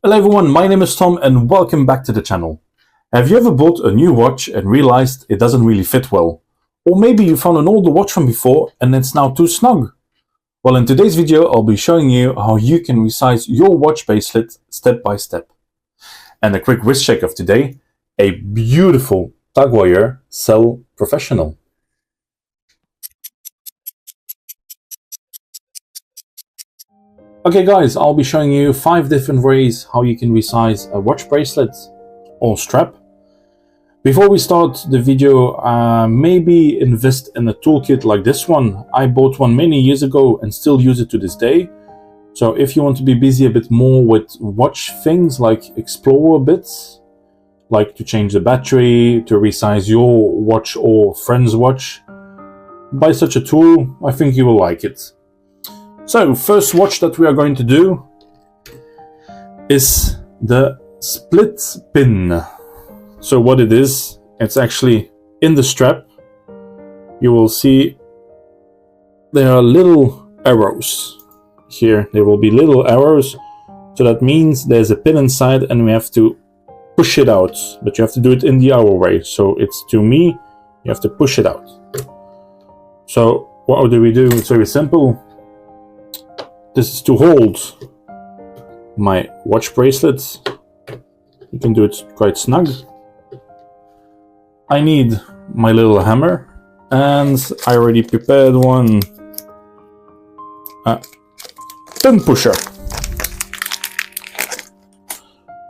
Hello everyone, my name is Tom and welcome back to the channel. Have you ever bought a new watch and realized it doesn't really fit well? Or maybe you found an older watch from before and it's now too snug? Well, in today's video I'll be showing you how you can resize your watch bracelet step by step. And a quick wrist check of today, a beautiful tag wire Cell Professional. Okay guys, I'll be showing you 5 different ways how you can resize a watch bracelet or strap. Before we start the video, maybe invest in a toolkit like this one. I bought one many years ago and still use it to this day. So if you want to be busy a bit more with watch things, like explore a bit, like to change the battery, to resize your watch or friend's watch, buy such a tool. I think you will like it. So, first watch that we are going to do is the split pin. So what it is, it's actually in the strap. You will see there are little arrows. Here there will be little arrows. So that means there's a pin inside and we have to push it out. But you have to do it in the our way. So it's to me, you have to push it out. So what do we do? It's very simple. This is to hold my watch bracelet. You can do it quite snug. I need my little hammer, and I already prepared one pin pusher.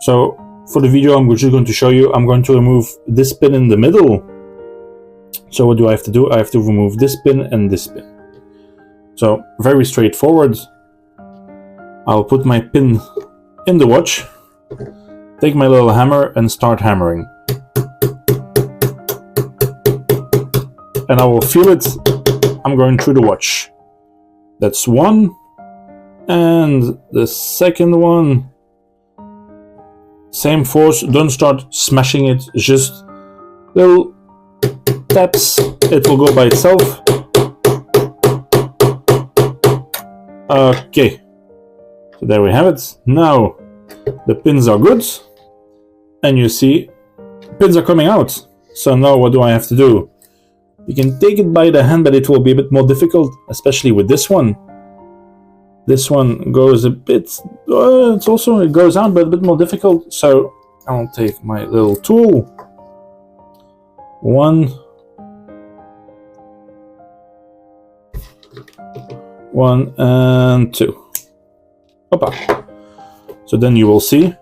So for the video I'm just going to show you, I'm going to remove this pin in the middle. So what do I have to do? I have to remove this pin and this pin. So very straightforward. I'll put my pin in the watch, take my little hammer and start hammering. And I will feel it. I'm going through the watch. That's one. And the second one. Same force. Don't start smashing it. Just little taps. It will go by itself. Okay. So there we have it. Now the pins are good. And you see pins are coming out. So now what do I have to do? You can take it by the hand, but it will be a bit more difficult, especially with this one. This one goes a bit, it goes out, but a bit more difficult. So I'll take my little tool. 1, 1 and 2. Opa. So then you will see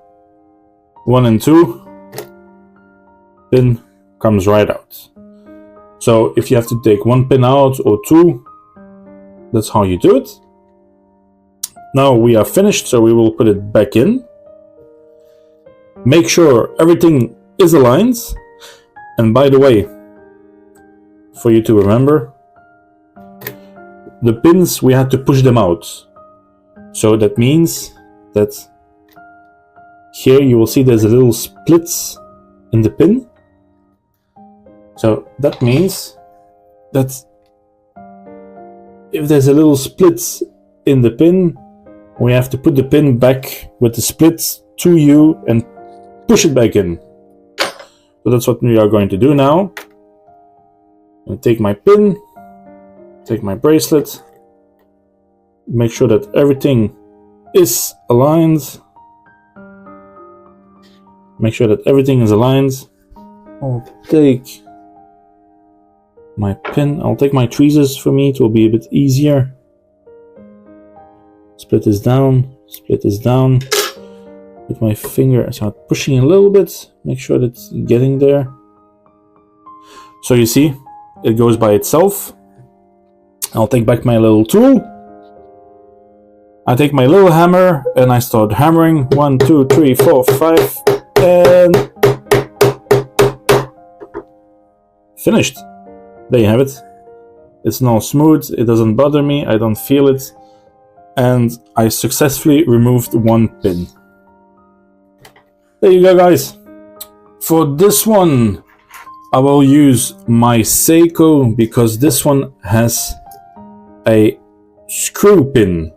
1 and 2 pin comes right out. So if you have to take 1 pin out or 2, that's how you do it. Now we are finished, so we will put it back in. Make sure everything is aligned. And by the way, for you to remember, the pins, we had to push them out. So that means that here you will see there's a little splits in the pin. So that means that if there's a little split in the pin, we have to put the pin back with the splits to you and push it back in. So that's what we are going to do now. I'll take my pin, take my bracelet, make sure that everything is aligned. Make sure that everything is aligned. I'll take my pin. I'll take my tweezers for me. It will be a bit easier. Split this down. Split this down. With my finger, I start pushing a little bit. Make sure that it's getting there. So you see, it goes by itself. I'll take back my little tool. I take my little hammer and I start hammering. 1, 2, 3, 4, 5, and finished. There you have it. It's now smooth. It doesn't bother me. I don't feel it. And I successfully removed 1 pin. There you go, guys. For this one, I will use my Seiko because this one has a screw pin.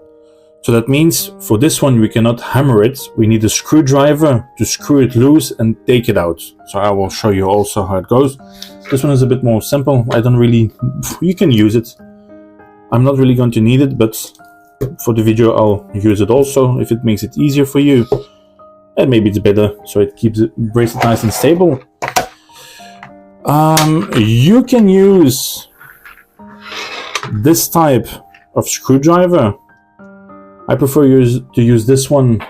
So that means for this one we cannot hammer it. We need a screwdriver to screw it loose and take it out. So I will show you also how it goes. This one is a bit more simple. I don't really... You can use it. I'm not really going to need it, but for the video I'll use it also if it makes it easier for you. And maybe it's better, so it keeps the bracelet nice and stable. You can use this type of screwdriver. I prefer to use this one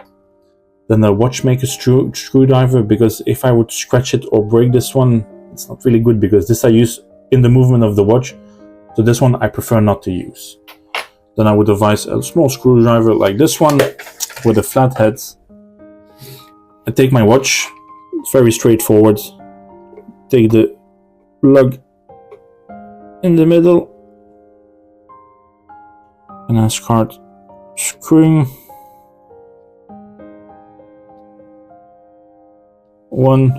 than the watchmaker screwdriver, because if I would scratch it or break this one, it's not really good, because this I use in the movement of the watch. So this one I prefer not to use. Then I would advise a small screwdriver like this one with a flat head. I take my watch, it's very straightforward. Take the plug in the middle and I start screwing one,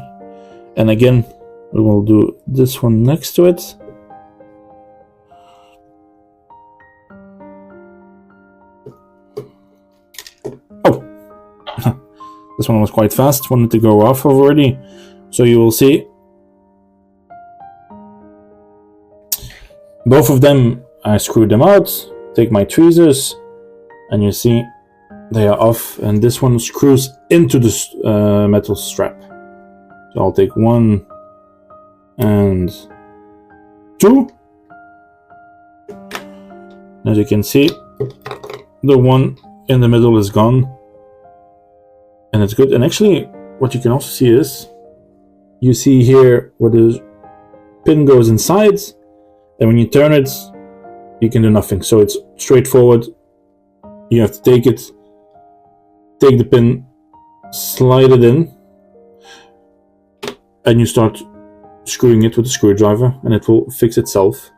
and again we will do this one next to it. Oh, this one was quite fast, wanted to go off already. So you will see both of them, I screwed them out, take my tweezers, and you see they are off, and this one screws into the metal strap. So I'll take 1 and 2. As you can see, the one in the middle is gone, and it's good. And actually what you can also see is, you see here where the pin goes inside, and when you turn it you can do nothing. So it's straightforward. You have to take the pin, slide it in, and you start screwing it with a screwdriver, and it will fix itself.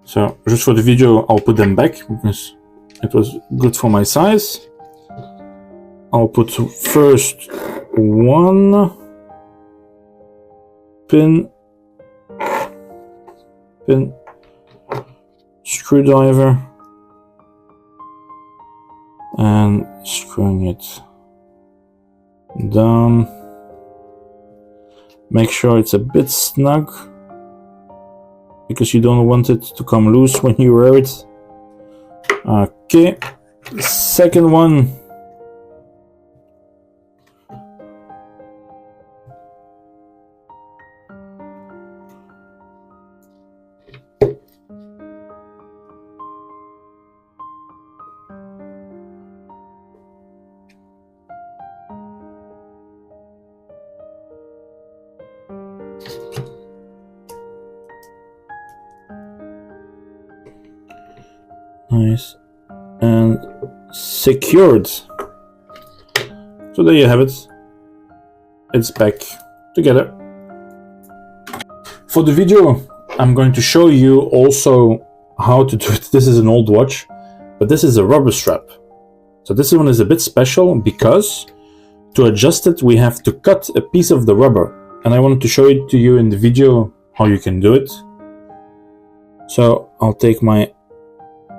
So just for the video I'll put them back because it was good for my size. I'll put first one pin, screwdriver, and screwing it down. Make sure it's a bit snug, because you don't want it to come loose when you wear it. Okay, second one. Nice and secured. So there you have it. It's back together. For the video I'm going to show you also how to do it. This is an old watch, but this is a rubber strap. So this one is a bit special because to adjust it we have to cut a piece of the rubber, and I wanted to show it to you in the video how you can do it. So I'll take my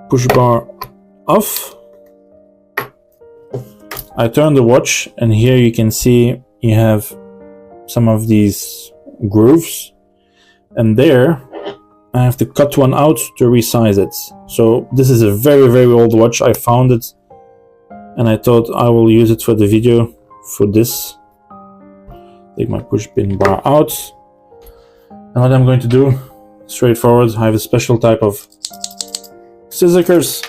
push bar off. I turn the watch, and here you can see you have some of these grooves, and there I have to cut one out to resize it. So this is a very old watch. I found it and I thought I will use it for the video for this. Take my push pin bar out, and what I'm going to do, straightforward, I have a special type of scissors.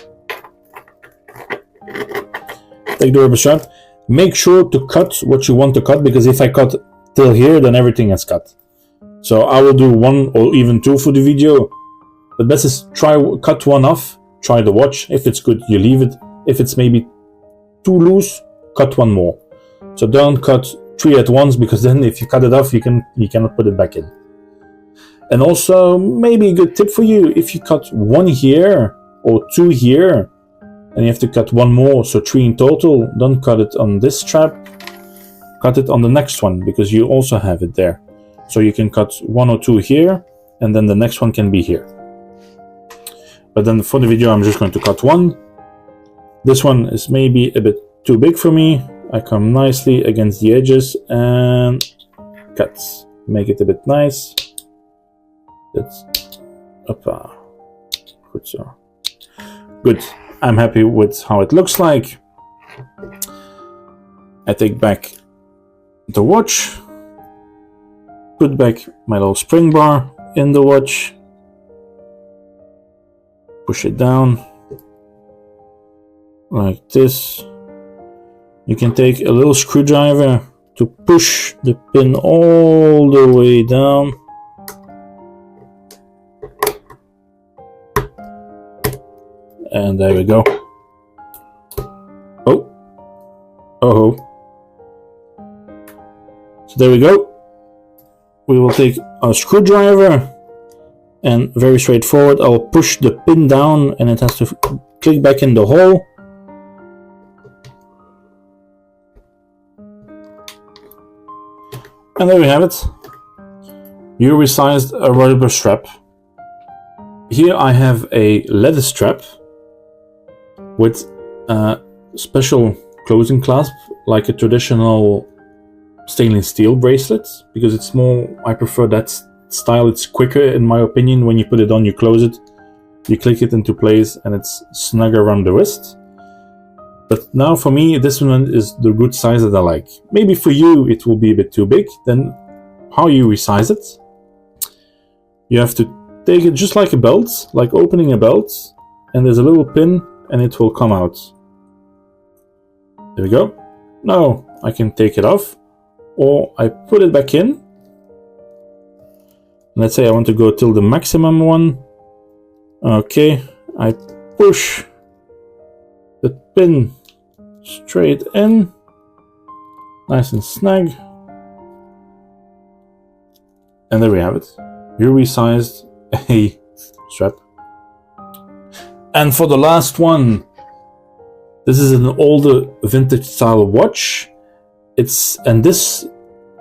Take the rubber strap. Make sure to cut what you want to cut, because if I cut till here then everything is cut. So I will do 1 or even 2 for the video. The best is cut one off, try the watch. If it's good you leave it. If it's maybe too loose, cut one more. So don't cut 3 at once, because then if you cut it off you cannot put it back in. And also maybe a good tip for you, if you cut 1 here or 2 here, and you have to cut 1 more, so 3 in total, don't cut it on this strap, cut it on the next one, because you also have it there. So you can cut 1 or 2 here, and then the next one can be here. But then for the video I'm just going to cut 1, This one is maybe a bit too big for me. I come nicely against the edges and cut. Make it a bit nice. That's good. So good. I'm happy with how it looks like. I take back the watch, put back my little spring bar in the watch, push it down like this. You can take a little screwdriver to push the pin all the way down. And there we go. Oh. So there we go. We will take a screwdriver and very straightforward, I'll push the pin down and it has to click back in the hole. And there we have it. You resized a rubber strap. Here I have a leather strap with a special closing clasp, like a traditional stainless steel bracelet, because it's more, I prefer that style. It's quicker in my opinion. When you put it on, you close it, you click it into place, and it's snug around the wrist. But now for me, this one is the good size that I like. Maybe for you it will be a bit too big. Then how you resize it, you have to take it just like a belt, like opening a belt, and there's a little pin and it will come out. There we go. Now I can take it off, or I put it back in. Let's say I want to go till the maximum one. Okay, I push the pin straight in, nice and snug. And there we have it. You resized a strap. And for the last one, this is an older vintage style watch. And this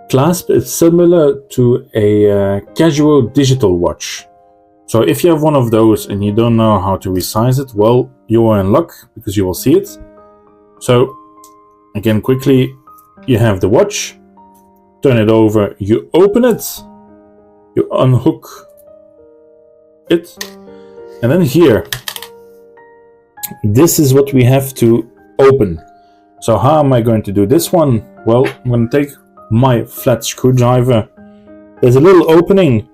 clasp is similar to a Casio digital watch. So if you have one of those and you don't know how to resize it, well, you are in luck because you will see it. So again, quickly, you have the watch, turn it over, you open it, you unhook it, and then here, this is what we have to open. So how am I going to do this one? Well, I'm going to take my flat screwdriver. There's a little opening,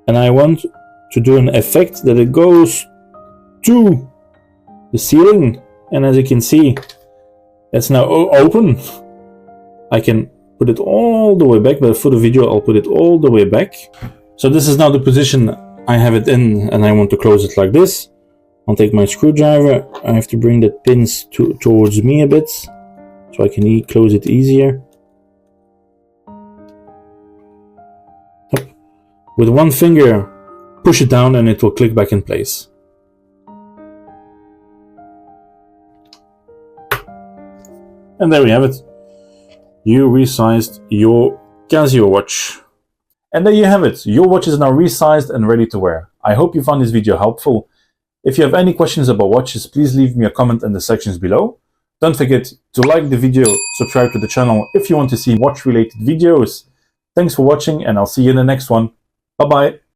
and I want to do an effect that it goes to the ceiling, and as you can see, it's now open. I can put it all the way back, but for the video I'll put it all the way back. So this is now the position I have it in, and I want to close it like this. I'll take my screwdriver. I have to bring the pins towards me a bit so I can close it easier. Up. With one finger, push it down and it will click back in place. And there we have it. You resized your Casio watch. And there you have it. Your watch is now resized and ready to wear. I hope you found this video helpful. If you have any questions about watches, please leave me a comment in the sections below. Don't forget to like the video, subscribe to the channel if you want to see watch related videos. Thanks for watching, and I'll see you in the next one. Bye bye.